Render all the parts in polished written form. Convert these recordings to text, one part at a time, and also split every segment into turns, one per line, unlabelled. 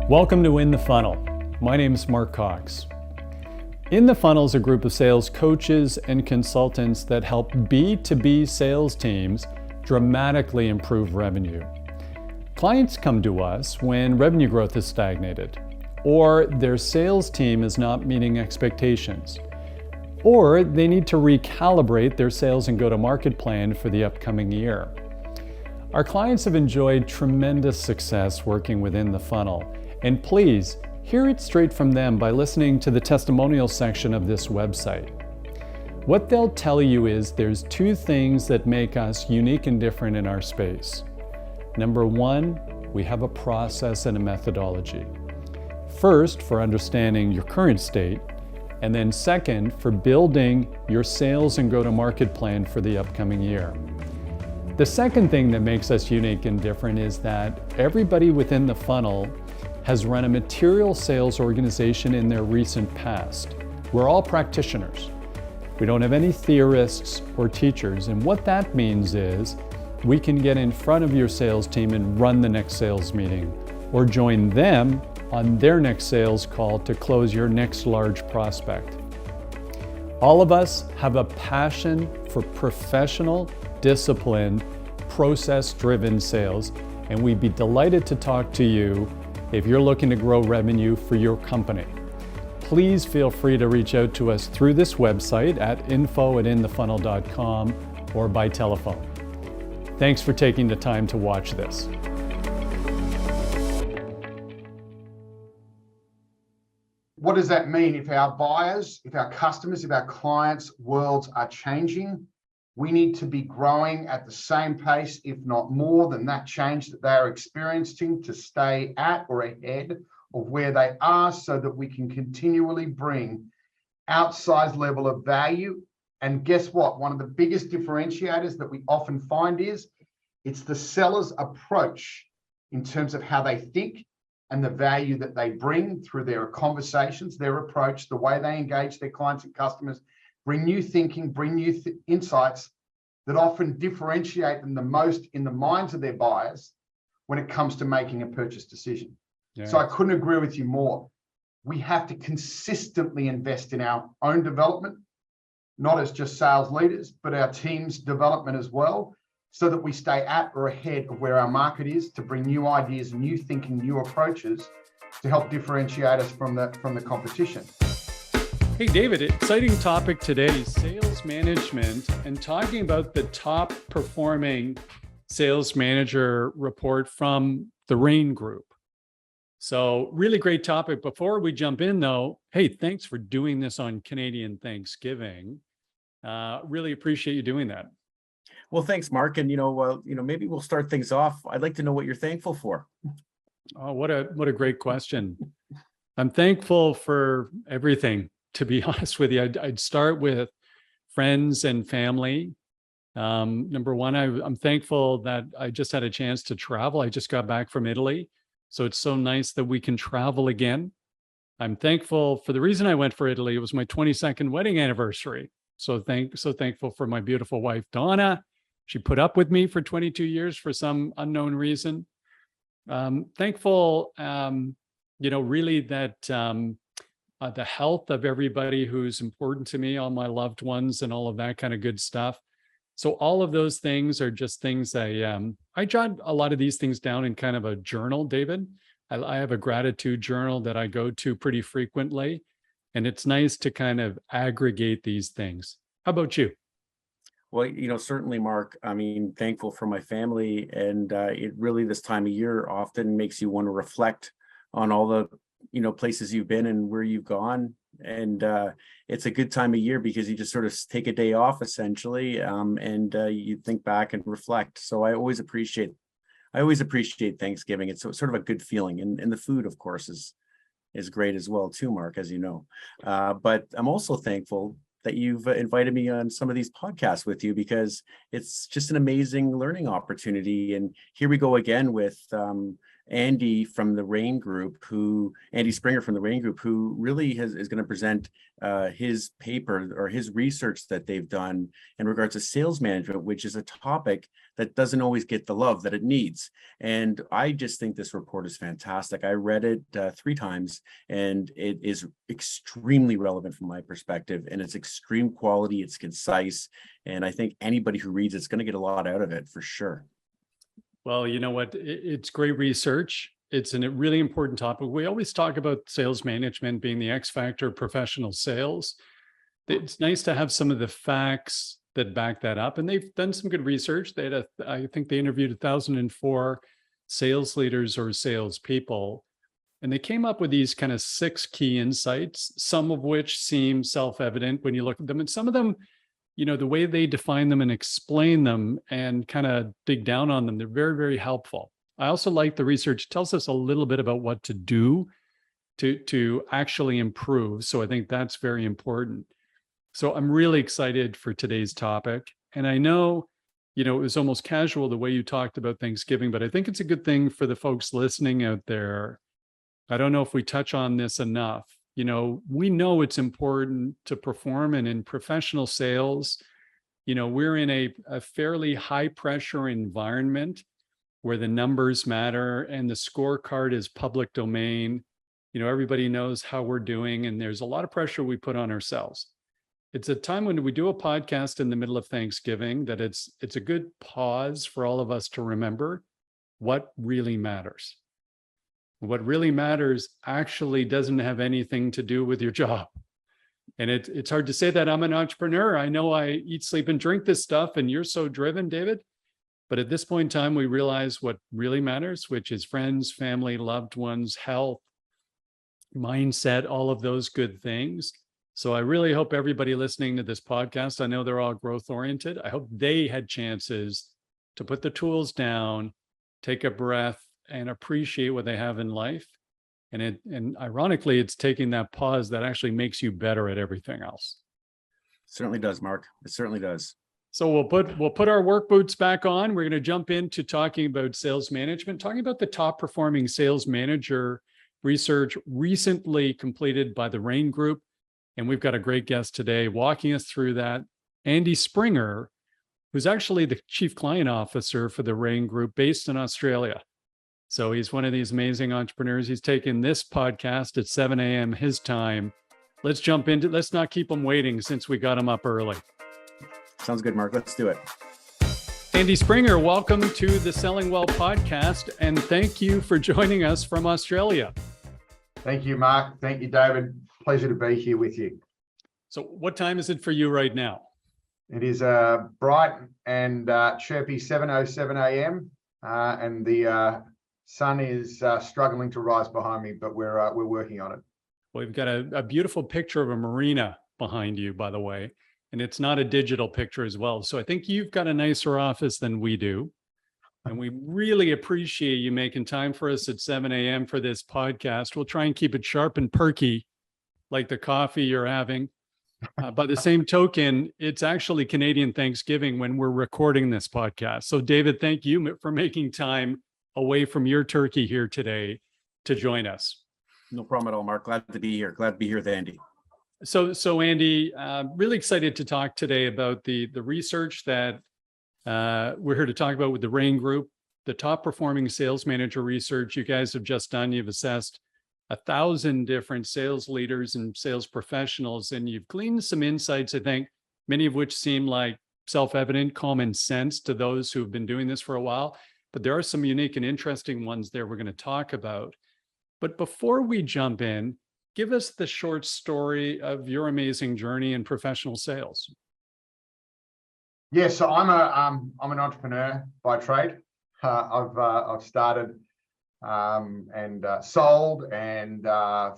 Welcome to In the Funnel. My name is Mark Cox. In the Funnel is a group of sales coaches and consultants that help B2B sales teams dramatically improve revenue. Clients come to us when revenue growth is stagnated, or their sales team is not meeting expectations, or they need to recalibrate their sales and go-to-market plan for the upcoming year. Our clients have enjoyed tremendous success working within the funnel, and please hear it straight from them by listening to the testimonial section of this website. What they'll tell you is there's two things that make us unique and different in our space. Number one, we have a process and a methodology. First, for understanding your current state, and then second, for building your sales and go-to-market plan for the upcoming year. The second thing that makes us unique and different is that everybody within the funnel has run a material sales organization in their recent past. We're all practitioners. We don't have any theorists or teachers, and what that means is we can get in front of your sales team and run the next sales meeting, or join them on their next sales call to close your next large prospect. All of us have a passion for professional, disciplined, process-driven sales, and we'd be delighted to talk to you if you're looking to grow revenue for your company. Please feel free to reach out to us through this website at info@inthefunnel.com or by telephone. Thanks for taking the time to watch this.
What does that mean? If our buyers, if our customers, if our clients' worlds are changing, we need to be growing at the same pace, if not more than that change that they are experiencing, to stay at or ahead of where they are, so that we can continually bring outsized level of value. And guess what? One of the biggest differentiators that we often find is it's the seller's approach in terms of how they think and the value that they bring through their conversations, their approach, the way they engage their clients and customers, bring new thinking, bring new insights that often differentiate them the most in the minds of their buyers when it comes to making a purchase decision. Yeah. So I couldn't agree with you more. We have to consistently invest in our own development, not as just sales leaders, but our team's development as well, so that we stay at or ahead of where our market is, to bring new ideas, new thinking, new approaches to help differentiate us from the competition.
Hey, David, exciting topic today, sales management, and talking about the top performing sales manager report from the Rain Group. So really great topic. Before we jump in though, hey, thanks for doing this on Canadian Thanksgiving. Really appreciate you doing that.
Well, thanks, Mark. And, maybe we'll start things off. I'd like to know what you're thankful for.
Oh, what a great question. I'm thankful for everything. To be honest with you, I'd start with friends and family. Number one, I'm thankful that I just had a chance to travel. I just got back from Italy. So it's so nice that we can travel again. I'm thankful for the reason I went for Italy. It was my 22nd wedding anniversary. So thankful for my beautiful wife, Donna. She put up with me for 22 years for some unknown reason. Thankful, really that the health of everybody who's important to me, all my loved ones and all of that kind of good stuff. So all of those things are just things I jot a lot of these things down in kind of a journal, David. I have a gratitude journal that I go to pretty frequently, and it's nice to kind of aggregate these things. How about you?
Well, certainly, Mark, thankful for my family, and it really, this time of year often makes you want to reflect on all the places you've been and where you've gone. And it's a good time of year because you just sort of take a day off essentially, and you think back and reflect. So I always appreciate Thanksgiving. It's sort of a good feeling, and the food, of course, is great as well too, Mark, as you know. But I'm also thankful that you've invited me on some of these podcasts with you, because it's just an amazing learning opportunity. And here we go again with Andy from the Rain Group, Andy Springer from the Rain Group, who really is going to present his paper or his research that they've done in regards to sales management, which is a topic that doesn't always get the love that it needs. And I just think this report is fantastic. I read it 3 times, and it is extremely relevant from my perspective, and it's extreme quality, it's concise, and I think anybody who reads it's going to get a lot out of it for sure.
Well, you know what? It's great research. It's a really important topic. We always talk about sales management being the X factor of professional sales. It's nice to have some of the facts that back that up. And they've done some good research. I think they interviewed 1,004 sales leaders or salespeople. And they came up with these kind of 6 key insights, some of which seem self-evident when you look at them. And some of them, you know, the way they define them and explain them and kind of dig down on them, they're very, very helpful. I also like the research. It tells us a little bit about what to do to actually improve. So I think that's very important. So I'm really excited for today's topic. And I know, you know, it was almost casual the way you talked about Thanksgiving, but I think it's a good thing for the folks listening out there. I don't know if we touch on this enough. You know, we know it's important to perform, and in professional sales, you know, we're in a fairly high pressure environment where the numbers matter and the scorecard is public domain. You know, everybody knows how we're doing, and there's a lot of pressure we put on ourselves. It's a time when we do a podcast in the middle of Thanksgiving that it's a good pause for all of us to remember what really matters. What really matters actually doesn't have anything to do with your job. And it's hard to say that. I'm an entrepreneur. I know I eat, sleep, and drink this stuff, and you're so driven, David. But at this point in time, we realize what really matters, which is friends, family, loved ones, health, mindset, all of those good things. So I really hope everybody listening to this podcast, I know they're all growth oriented. I hope they had chances to put the tools down, take a breath, and appreciate what they have in life. And ironically, it's taking that pause that actually makes you better at everything else.
Certainly does, Mark. It certainly does.
So we'll put our work boots back on. We're going to jump into talking about sales management, talking about the top performing sales manager research recently completed by the Rain Group. And we've got a great guest today walking us through that, Andy Springer, who's actually the Chief Client Officer for the Rain Group based in Australia. So he's one of these amazing entrepreneurs. He's taken this podcast at 7 a.m. his time. Let's jump into, let's not keep him waiting since we got him up early.
Sounds good, Mark. Let's do it.
Andy Springer, welcome to the Selling Well podcast, and thank you for joining us from Australia.
Thank you, Mark. Thank you, David. Pleasure to be here with you.
So what time is it for you right now?
It is bright and chirpy 7:07 a.m. And the sun is struggling to rise behind me, but we're working on it.
Well, we've got a beautiful picture of a marina behind you, by the way, and it's not a digital picture as well. So I think you've got a nicer office than we do. And we really appreciate you making time for us at 7 a.m. for this podcast. We'll try and keep it sharp and perky, like the coffee you're having. By the same token, it's actually Canadian Thanksgiving when we're recording this podcast. So David, thank you for making time away from your turkey here today to join us.
No problem at all, Mark. Glad to be here. Glad to be here with Andy.
So Andy, really excited to talk today about the research that we're here to talk about with the Rain Group, the top performing sales manager research you guys have just done. You've assessed 1,000 different sales leaders and sales professionals, and you've gleaned some insights, I think, many of which seem like self-evident, common sense to those who have been doing this for a while. But there are some unique and interesting ones there we're going to talk about. But before we jump in, give us the short story of your amazing journey in professional sales.
Yeah, so I'm an entrepreneur by trade. I've started and sold and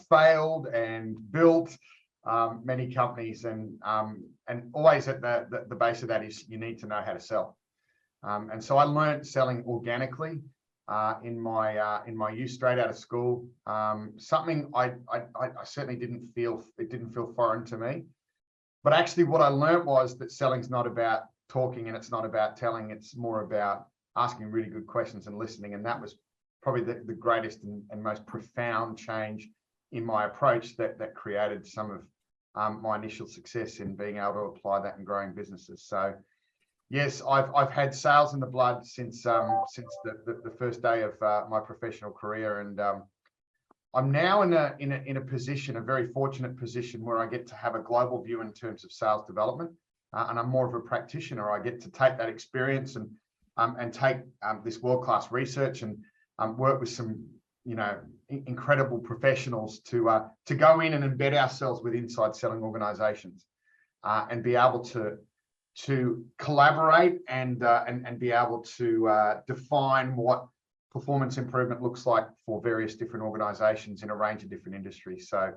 failed and built many companies, and always at the base of that is you need to know how to sell. And so I learned selling organically in my youth, straight out of school. Something I certainly didn't feel foreign to me. But actually, what I learned was that selling's not about talking and it's not about telling. It's more about asking really good questions and listening. And that was probably the greatest and most profound change in my approach that created some of my initial success in being able to apply that in growing businesses. So yes, I've had sales in the blood since the first day of my professional career, and I'm now in a position, a very fortunate position, where I get to have a global view in terms of sales development, and I'm more of a practitioner. I get to take that experience and take this world-class research and work with some incredible professionals to go in and embed ourselves with inside selling organizations, and be able to collaborate and be able to define what performance improvement looks like for various different organizations in a range of different industries. So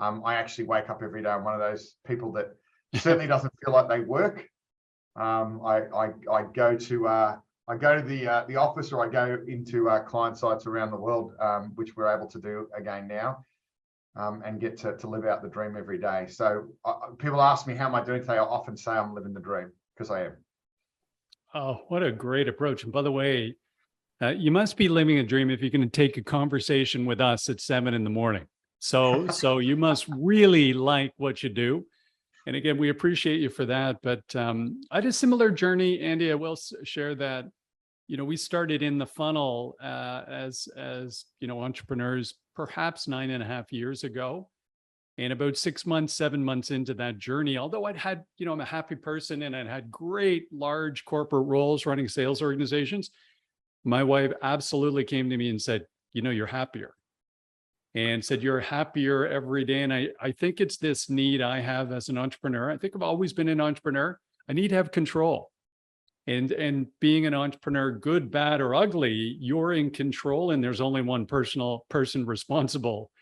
I actually wake up every day. I'm one of those people that certainly doesn't feel like they work. I go to the office, or I go into client sites around the world, which we're able to do again now, and get to live out the dream every day. So people ask me, how am I doing today? I often say I'm living the dream, because I am.
Oh, what a great approach. And by the way, you must be living a dream if you're going to take a conversation with us at 7 a.m. So you must really like what you do. And again, we appreciate you for that. But I had a similar journey, Andy. I will share that, we started in the funnel as entrepreneurs, perhaps 9.5 years ago. And about 6 months, 7 months into that journey, although I'd had, I'm a happy person and I'd had great large corporate roles running sales organizations, my wife absolutely came to me and said, you're happier. And said, you're happier every day. And I think it's this need I have as an entrepreneur. I think I've always been an entrepreneur. I need to have control. And being an entrepreneur, good, bad, or ugly, you're in control, and there's only one person responsible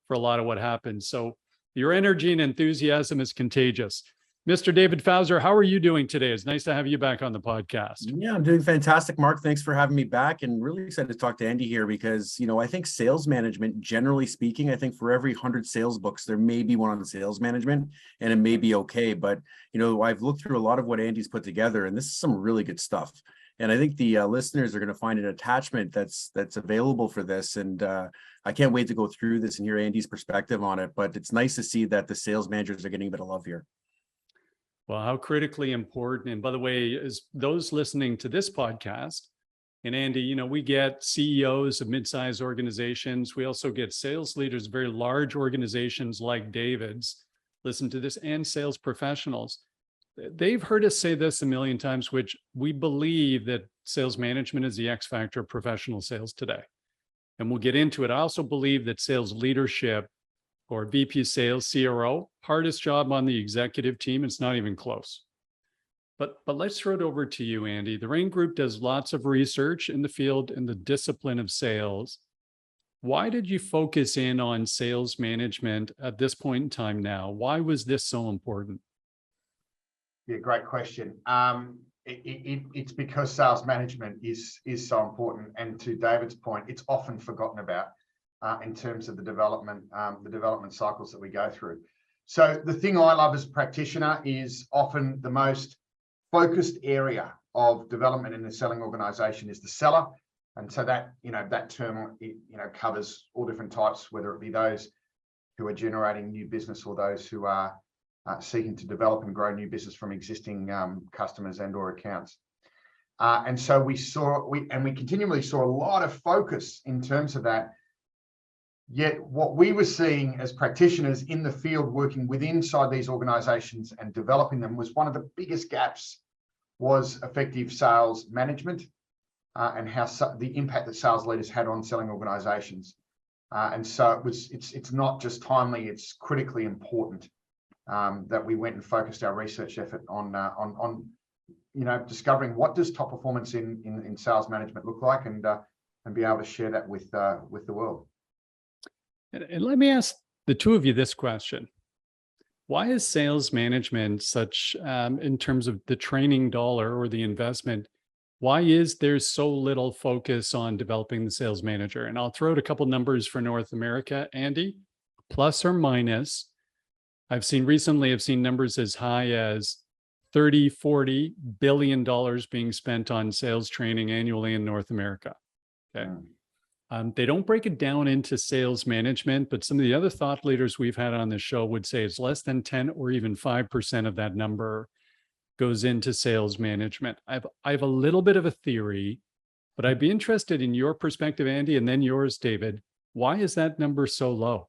for a lot of what happens. So your energy and enthusiasm is contagious. Mr. David Fauser, how are you doing today? It's nice to have you back on the podcast.
Yeah, I'm doing fantastic, Mark. Thanks for having me back, and really excited to talk to Andy here, because, I think sales management, generally speaking, I think for every 100 sales books, there may be one on sales management, and it may be okay. But, I've looked through a lot of what Andy's put together, and this is some really good stuff. And I think the listeners are going to find an attachment that's available for this. And I can't wait to go through this and hear Andy's perspective on it. But it's nice to see that the sales managers are getting a bit of love here.
Well, how critically important. And by the way, as those listening to this podcast, and Andy, we get CEOs of mid-sized organizations. We also get sales leaders, very large organizations like David's, listen to this, and sales professionals. They've heard us say this a million times, which we believe that sales management is the X factor of professional sales today. And we'll get into it. I also believe that sales leadership, or VP sales, CRO, hardest job on the executive team. It's not even close. But let's throw it over to you, Andy. The Rain Group does lots of research in the field in the discipline of sales. Why did you focus in on sales management at this point in time now? Why was this so important?
Yeah, great question. It's because sales management is so important. And to David's point, it's often forgotten about. In terms of the development cycles that we go through. So the thing I love as a practitioner is often the most focused area of development in the selling organization is the seller. And so that, that term, covers all different types, whether it be those who are generating new business or those who are seeking to develop and grow new business from existing customers and or accounts. And so we continually saw a lot of focus in terms of that. Yet what we were seeing as practitioners in the field working inside these organizations and developing them was one of the biggest gaps was effective sales management and how the impact that sales leaders had on selling organizations. And so it's not just timely, it's critically important that we went and focused our research effort on discovering what does top performance in sales management look like, and be able to share that with the world.
And let me ask the two of you this question. Why is sales management such, in terms of the training dollar or the investment, why is there so little focus on developing the sales manager? And I'll throw out a couple numbers for North America, Andy, plus or minus. I've seen numbers as high as $30-40 billion being spent on sales training annually in North America. Okay. They don't break it down into sales management, but some of the other thought leaders we've had on this show would say it's less than 10 or even 5% of that number goes into sales management. I have a little bit of a theory, but I'd be interested in your perspective, Andy, and then yours, David. Why is that number so low?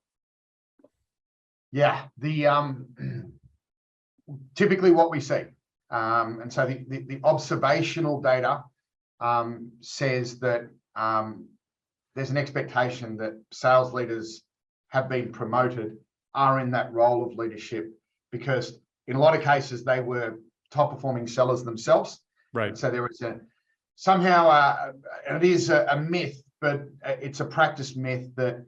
Yeah, typically what we see, and so the observational data says that there's an expectation that sales leaders have been promoted, are in that role of leadership, because in a lot of cases they were top performing sellers themselves.
Right.
So there was somehow, and it is a myth, but it's a practice myth that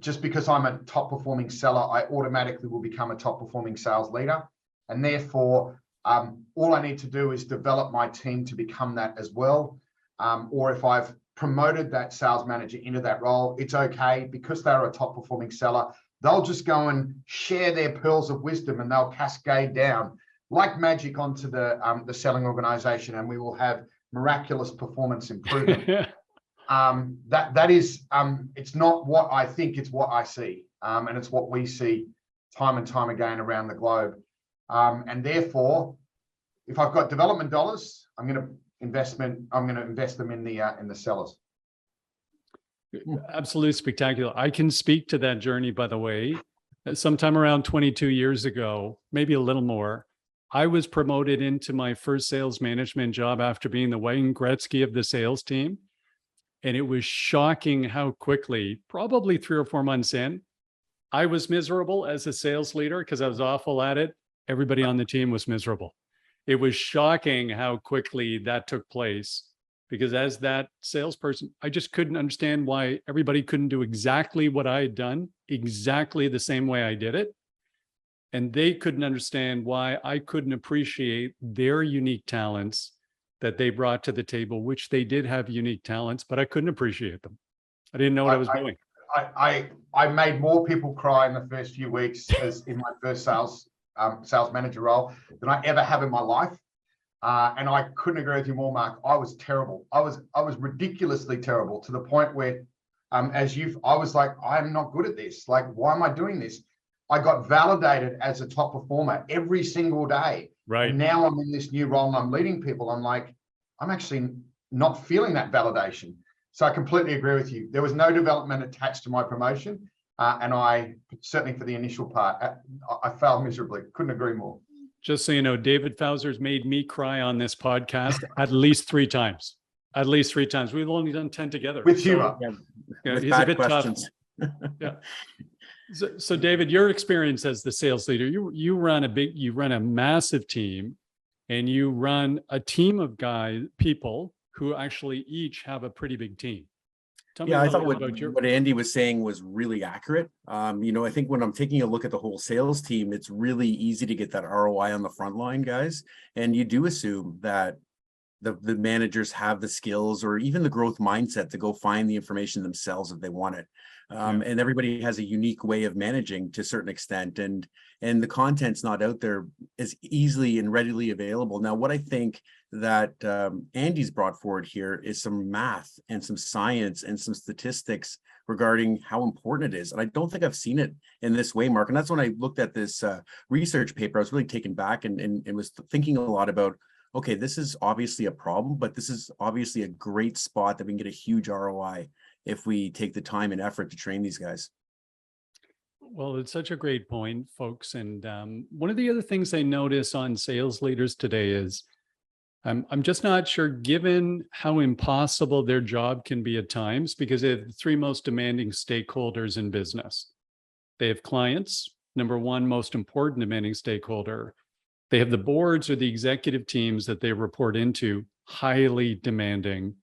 just because I'm a top performing seller, I automatically will become a top performing sales leader. And therefore, all I need to do is develop my team to become that as well. Or if I've promoted that sales manager into that role, it's okay, because they're a top performing seller. They'll just go and share their pearls of wisdom, and they'll cascade down like magic onto the selling organization, and we will have miraculous performance improvement. That is, it's not what I think, it's what I see. And it's what we see time and time again around the globe. And therefore, if I've got development dollars, I'm going to invest them in the sellers.
Absolutely spectacular. I can speak to that journey, by the way. Sometime around 22 years ago, maybe a little more, I was promoted into my first sales management job after being the Wayne Gretzky of the sales team. And it was shocking how quickly, probably 3 or 4 months in, I was miserable as a sales leader because I was awful at it. Everybody on the team was miserable. It was shocking how quickly that took place, because as that salesperson, I just couldn't understand why everybody couldn't do exactly what I had done, exactly the same way I did it. And they couldn't understand why I couldn't appreciate their unique talents that they brought to the table, which they did have unique talents, but I couldn't appreciate them. I didn't know what I was doing.
I made more people cry in the first few weeks as in my first sales manager role than I ever have in my life. And I couldn't agree with you more, Mark. I was terrible. I was ridiculously terrible, to the point where, I was like, I'm not good at this. Like, why am I doing this? I got validated as a top performer every single day.
Right.
And now I'm in this new role and I'm leading people. I'm like, I'm actually not feeling that validation. So I completely agree with you. There was no development attached to my promotion. And I, certainly for the initial part, I failed miserably. Couldn't agree more.
Just so you know, David Fauser's made me cry on this podcast at least 3 times. At least 3 times. We've only done 10 together.
With humor.
With
he's a bit
questions.
tough. Yeah. So David, your experience as the sales leader, you run a massive team, and you run a team of people who actually each have a pretty big team. Tell me
I thought
about
what Andy was saying was really accurate. I think when I'm taking a look at the whole sales team, it's really easy to get that ROI on the front line, guys. And you do assume that the managers have the skills or even the growth mindset to go find the information themselves if they want it. And everybody has a unique way of managing to a certain extent, and the content's not out there as easily and readily available. Now, what I think that Andy's brought forward here is some math and some science and some statistics regarding how important it is. And I don't think I've seen it in this way, Mark. And that's when I looked at this research paper, I was really taken back and was thinking a lot about, okay, this is obviously a problem, but this is obviously a great spot that we can get a huge ROI if we take the time and effort to train these guys.
Well, it's such a great point, folks. And one of the other things I notice on sales leaders today is I'm just not sure, given how impossible their job can be at times, because they have the 3 most demanding stakeholders in business. They have clients, number 1 most important demanding stakeholder. They have the boards or the executive teams that they report into, highly demanding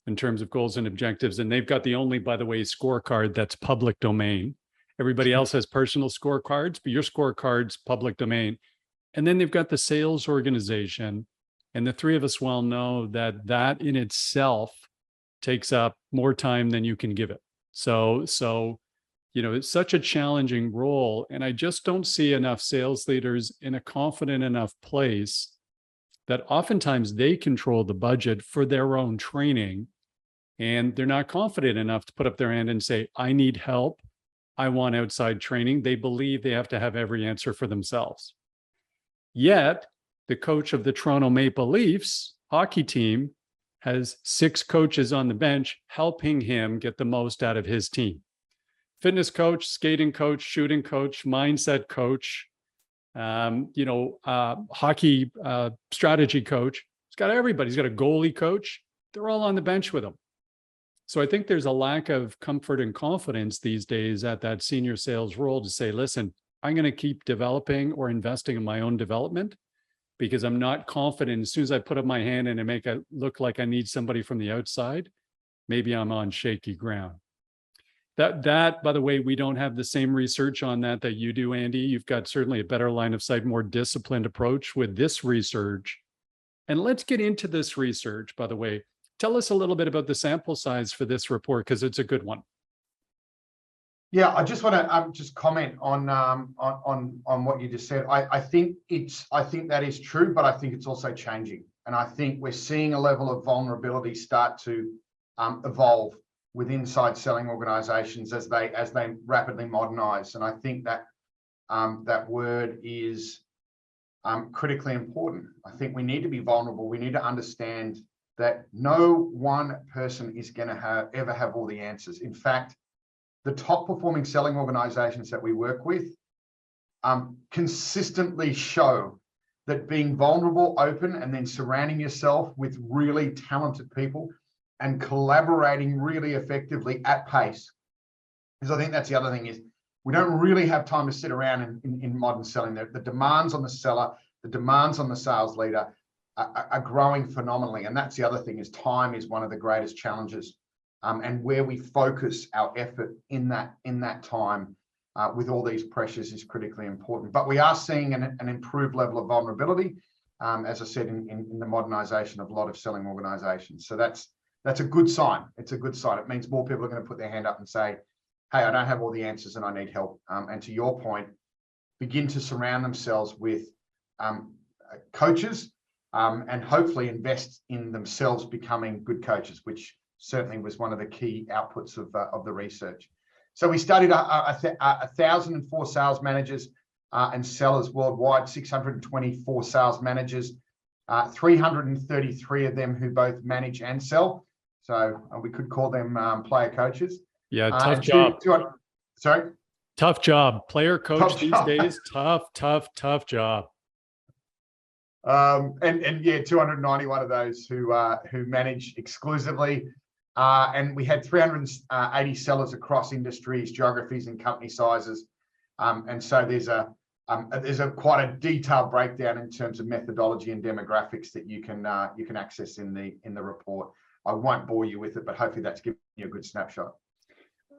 in terms of goals and objectives. And they've got the only, by the way, scorecard that's public domain. Everybody else has personal scorecards, but your scorecard's public domain. And then they've got the sales organization. And the 3 of us well know that in itself takes up more time than you can give it. So, it's such a challenging role. And I just don't see enough sales leaders in a confident enough place that oftentimes they control the budget for their own training. and they're not confident enough to put up their hand and say, I need help. I want outside training. They believe they have to have every answer for themselves. Yet, the coach of the Toronto Maple Leafs hockey team has 6 coaches on the bench helping him get the most out of his team. Fitness coach, skating coach, shooting coach, mindset coach, hockey strategy coach. He's got everybody. He's got a goalie coach. They're all on the bench with him. So I think there's a lack of comfort and confidence these days at that senior sales role to say, listen, I'm going to keep developing or investing in my own development because I'm not confident. As soon as I put up my hand and I make it look like I need somebody from the outside, maybe I'm on shaky ground. That, by the way, we don't have the same research on that you do, Andy. You've got certainly a better line of sight, more disciplined approach with this research. And let's get into this research, by the way. Tell us a little bit about the sample size for this report, because it's a good one.
Yeah, I just want to just comment on what you just said. I think that is true, but I think it's also changing, and I think we're seeing a level of vulnerability start to evolve with inside selling organizations as they rapidly modernize. And I think that that word is critically important. I think we need to be vulnerable. We need to understand that no one person is going to ever have all the answers. In fact, the top performing selling organizations that we work with consistently show that being vulnerable, open, and then surrounding yourself with really talented people and collaborating really effectively at pace. Because I think that's the other thing is we don't really have time to sit around in modern selling. The demands on the seller, the demands on the sales leader are growing phenomenally. And that's the other thing is time is one of the greatest challenges. And where we focus our effort in that time with all these pressures is critically important. But we are seeing an improved level of vulnerability, as I said, in the modernization of a lot of selling organizations. So that's a good sign. It's a good sign. It means more people are going to put their hand up and say, hey, I don't have all the answers and I need help. And to your point, begin to surround themselves with coaches and hopefully invest in themselves becoming good coaches, which certainly was one of the key outputs of the research. So we studied 1,004 sales managers and sellers worldwide, 624 sales managers, 333 of them who both manage and sell. So we could call them player coaches.
Yeah, tough job.
Sorry?
Tough job. Player coach these
job.
days, tough job.
And yeah, 291 of those who manage exclusively. And we had 380 sellers across industries, geographies, and company sizes. And so there's a quite a detailed breakdown in terms of methodology and demographics that you can access in the report. I won't bore you with it, but hopefully that's giving you a good snapshot.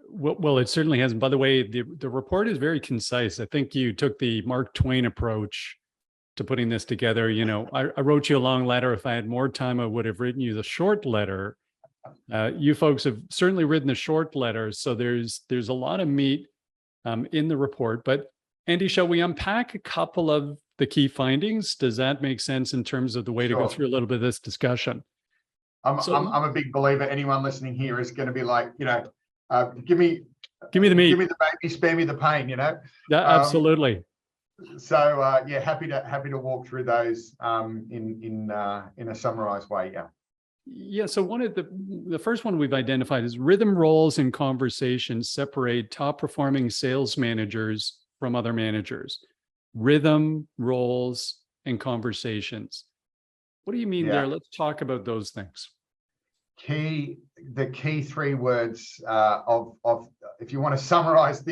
Well, it certainly has. By the way, the report is very concise. I think you took the Mark Twain approach to putting this together. You know, I wrote you a long letter. If I had more time, I would have written you the short letter. You folks have certainly written the short letter, so there's a lot of meat in the report. But Andy, shall we unpack a couple of the key findings? Does that make sense in terms of the way to go through a little bit of this discussion?
I'm a big believer. Anyone listening here is going to be like, you know, give me the meat, give me the baby, spare me the pain. You know.
Yeah, absolutely.
So yeah, happy to walk through those in a summarized way. Yeah.
Yeah. So one of the first one we've identified is rhythm, roles, and conversations separate top performing sales managers from other managers. Rhythm, roles, and conversations. What do you mean there? Let's talk about those things. The key 3 words of if you want to summarize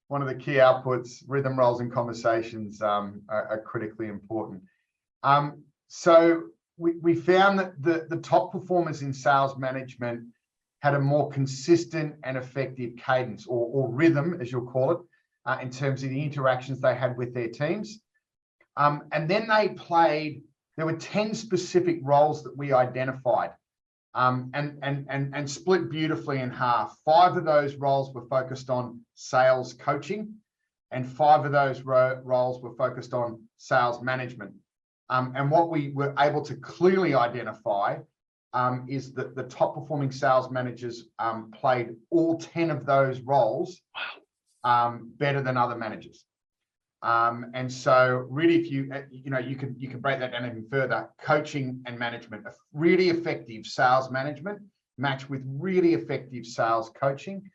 one of the key outputs, rhythm, roles, and conversations are critically important. So we found that the top performers in sales management had a more consistent and effective cadence or rhythm, as you'll call it, in terms of the interactions they had with their teams. And then there were 10 specific roles that we identified and split beautifully in half. 5 of those roles were focused on sales coaching, and 5 of those roles were focused on sales management. And what we were able to clearly identify
is that the top performing sales managers played all 10 of those roles better than other managers. And so really, if you can break that down even further. Coaching and management, really effective sales management matched with really effective sales coaching,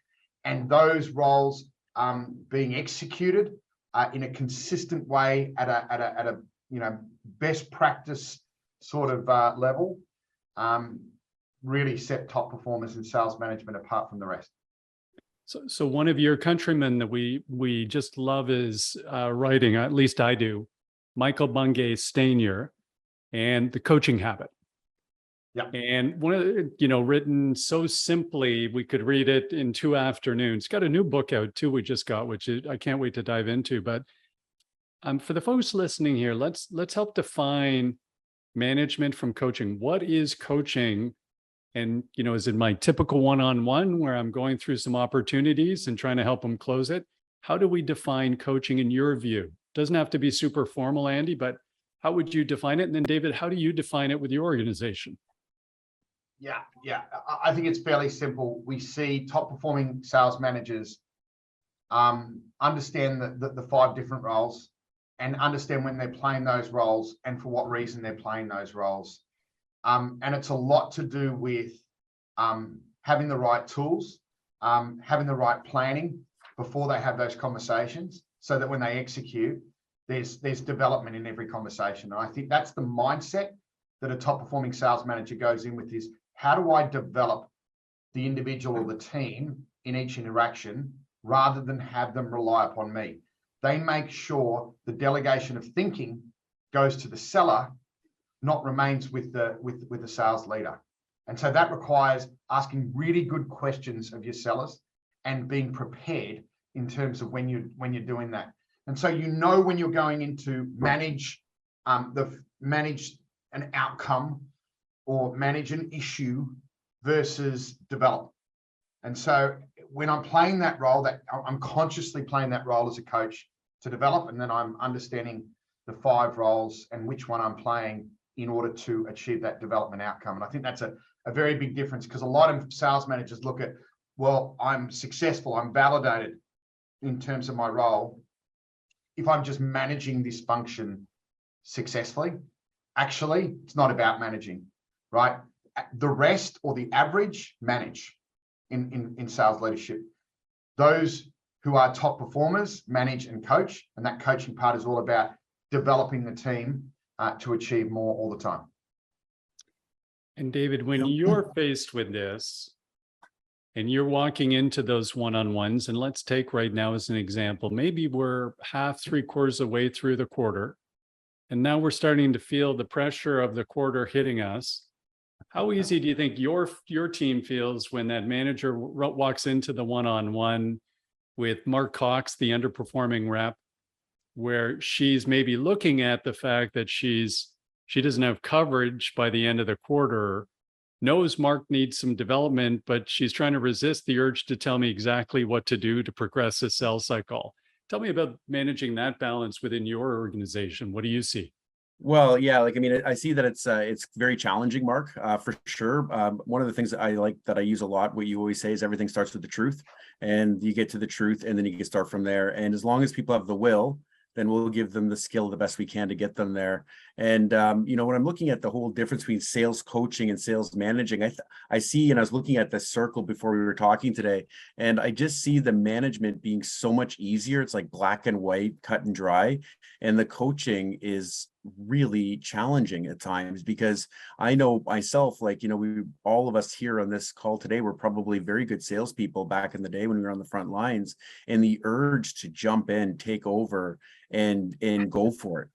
and those roles being executed in a consistent way at a best practice sort of level, really set top performers in sales management apart from the rest.
So one of your countrymen that we just love is writing, at least I do, Michael Bungay Stanier, and The Coaching Habit.
Yeah.
And one of the, written so simply, we could read it in 2 afternoons. Got a new book out too, we just got, which I can't wait to dive into. But for the folks listening here, let's help define management from coaching. What is coaching? And, is it my typical one-on-one where I'm going through some opportunities and trying to help them close it? How do we define coaching in your view? Doesn't have to be super formal, Andy, but how would you define it? And then David, how do you define it with your organization?
Yeah. I think it's fairly simple. We see top performing sales managers understand the 5 different roles and understand when they're playing those roles and for what reason they're playing those roles. And it's a lot to do with having the right tools, having the right planning before they have those conversations, so that when they execute, there's development in every conversation. And I think that's the mindset that a top performing sales manager goes in with, is how do I develop the individual or the team in each interaction rather than have them rely upon me. They make sure the delegation of thinking goes to the seller, not remains with the sales leader. And so that requires asking really good questions of your sellers and being prepared in terms of when you're doing that. And so when you're going into manage an outcome or manage an issue versus develop. And so when I'm playing that role, that I'm consciously playing that role as a coach to develop, and then I'm understanding the 5 roles and which one I'm playing in order to achieve that development outcome. And I think that's a very big difference, because a lot of sales managers look at, well, I'm successful, I'm validated in terms of my role if I'm just managing this function successfully. Actually, it's not about managing, right? The rest, or the average, manage in sales leadership. Those who are top performers manage and coach, and that coaching part is all about developing the team to achieve more all the time.
And David, when you're faced with this and you're walking into those one-on-ones, and let's take right now as an example, maybe we're half, 3/4 of the way through the quarter, and now we're starting to feel the pressure of the quarter hitting us. How easy do you think your team feels when that manager walks into the one-on-one with Mark Cox, the underperforming rep, where she's maybe looking at the fact that she doesn't have coverage by the end of the quarter, knows Mark needs some development, but she's trying to resist the urge to tell me exactly what to do to progress the sales cycle. Tell me about managing that balance within your organization. What do you see?
Well, yeah, I see that it's very challenging, Mark, for sure. One of the things that I like, that I use a lot, what you always say, is everything starts with the truth, and you get to the truth and then you can start from there. And as long as people have the will, then we'll give them the skill the best we can to get them there. And, when I'm looking at the whole difference between sales coaching and sales managing, I see, and I was looking at the circle before we were talking today, and I just see the management being so much easier. It's like black and white, cut and dry. And the coaching is really challenging at times, because I know myself, all of us here on this call today were probably very good salespeople back in the day when we were on the front lines, and the urge to jump in, take over, and go for it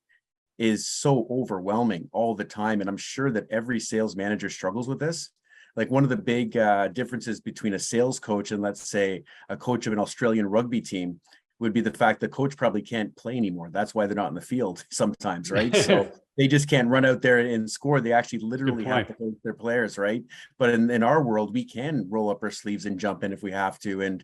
is so overwhelming all the time. And I'm sure that every sales manager struggles with this. Like, one of the big differences between a sales coach and, let's say, a coach of an Australian rugby team would be the fact that coach probably can't play anymore. That's why they're not in the field sometimes, right? So they just can't run out there and score. They actually literally have to coach their players, right? But in our world, we can roll up our sleeves and jump in if we have to.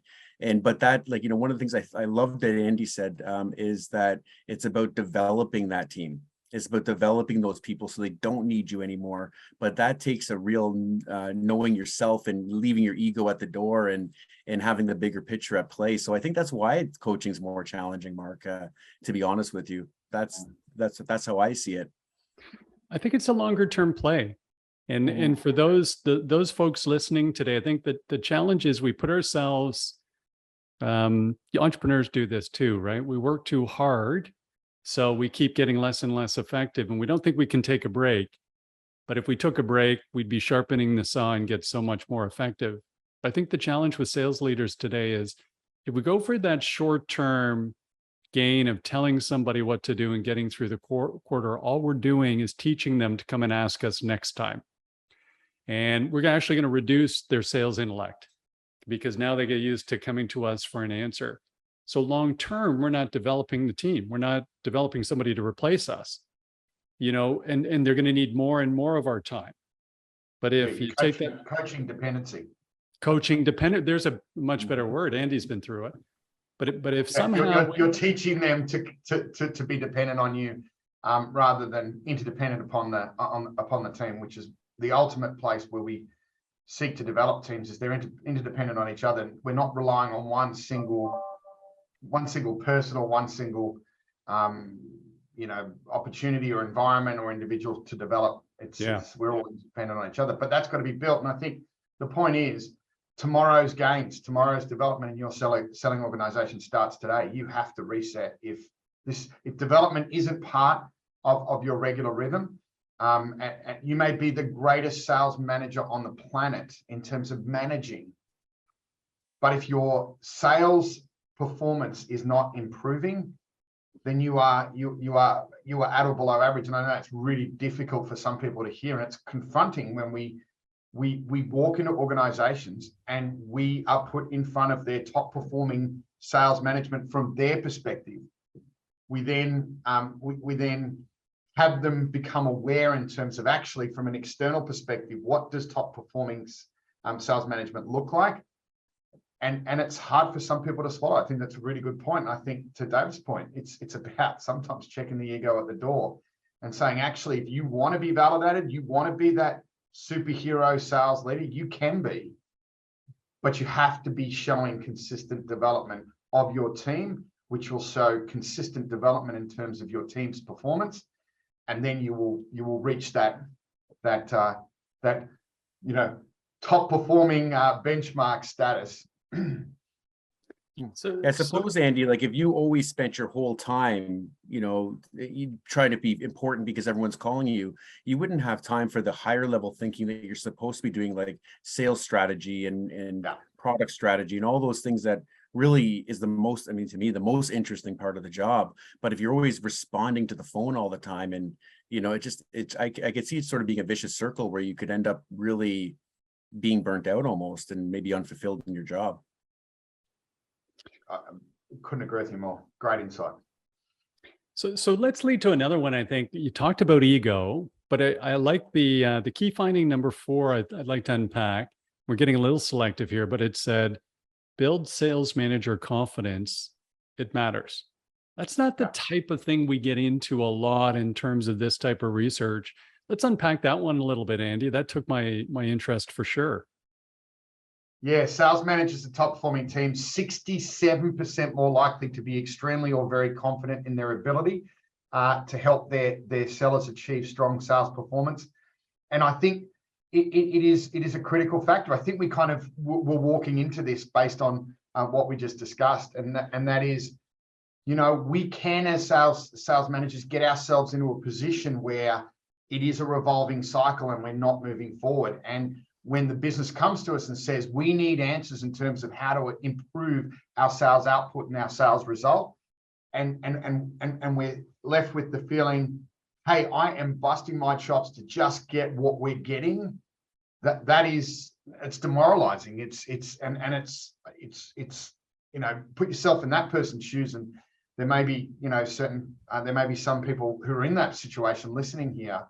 But that, one of the things I love that Andy said is that it's about developing that team. It's about developing those people so they don't need you anymore. But that takes a real knowing yourself and leaving your ego at the door and having the bigger picture at play. So I think that's why coaching is more challenging, Mark, to be honest with you. That's how I see it.
I think it's a longer term play. And for those folks listening today, I think that the challenge is we put ourselves, the entrepreneurs do this too, right? We work too hard, so we keep getting less and less effective, and we don't think we can take a break. But if we took a break, we'd be sharpening the saw and get so much more effective. I think the challenge with sales leaders today is if we go for that short-term gain of telling somebody what to do and getting through the quarter, all we're doing is teaching them to come and ask us next time. And we're actually going to reduce their sales intellect because now they get used to coming to us for an answer. So long term, we're not developing the team. We're not developing somebody to replace us, and they're going to need more and more of our time. But if you take that
coaching dependency,
there's a much better word. Andy's been through it. But if somehow
you're teaching them to be dependent on you, rather than interdependent upon the team, which is the ultimate place where we seek to develop teams, is they're interdependent on each other. We're not relying on one single person or one single opportunity or environment or individual to develop. We're all dependent on each other, but that's got to be built. And I think the point is, tomorrow's gains, tomorrow's development in your selling organization starts today. You have to reset. If development isn't part of your regular rhythm, and you may be the greatest sales manager on the planet in terms of managing, but if your sales performance is not improving, then you are at or below average. And I know that's really difficult for some people to hear, and it's confronting when we walk into organizations and we are put in front of their top performing sales management from their perspective. We then have them become aware in terms of actually from an external perspective, what does top performing sales management look like? And it's hard for some people to swallow. I think that's a really good point. And I think to David's point, it's about sometimes checking the ego at the door and saying, actually, if you want to be validated, you want to be that superhero sales leader, you can be, but you have to be showing consistent development of your team, which will show consistent development in terms of your team's performance. And then you will reach that top performing benchmark status.
So I suppose, Andy, like if you always spent your whole time, you try to be important because everyone's calling you, you wouldn't have time for the higher level thinking that you're supposed to be doing, like sales strategy and product strategy and all those things that really is to me, the most interesting part of the job. But if you're always responding to the phone all the time, and I could see it sort of being a vicious circle where you could end up really being burnt out almost and maybe unfulfilled in your job.
I couldn't agree with you more. Great insight.
So let's lead to another one. I think you talked about ego, but I like the key finding number 4. I'd like to unpack. We're getting a little selective here, but it said, build sales manager confidence. It matters. That's not the type of thing we get into a lot in terms of this type of research. Let's unpack that one a little bit, Andy. That took my interest for sure.
Yeah, sales managers of top performing teams, 67% more likely to be extremely or very confident in their ability to help their sellers achieve strong sales performance. And I think it is a critical factor. I think we kind of were walking into this based on what we just discussed, and that is, we can as sales managers get ourselves into a position where it is a revolving cycle and we're not moving forward. And when the business comes to us and says, we need answers in terms of how to improve our sales output and our sales result, and we're left with the feeling, hey, I am busting my chops to just get what we're getting, it's demoralizing. It's put yourself in that person's shoes, and there may be some people who are in that situation listening here.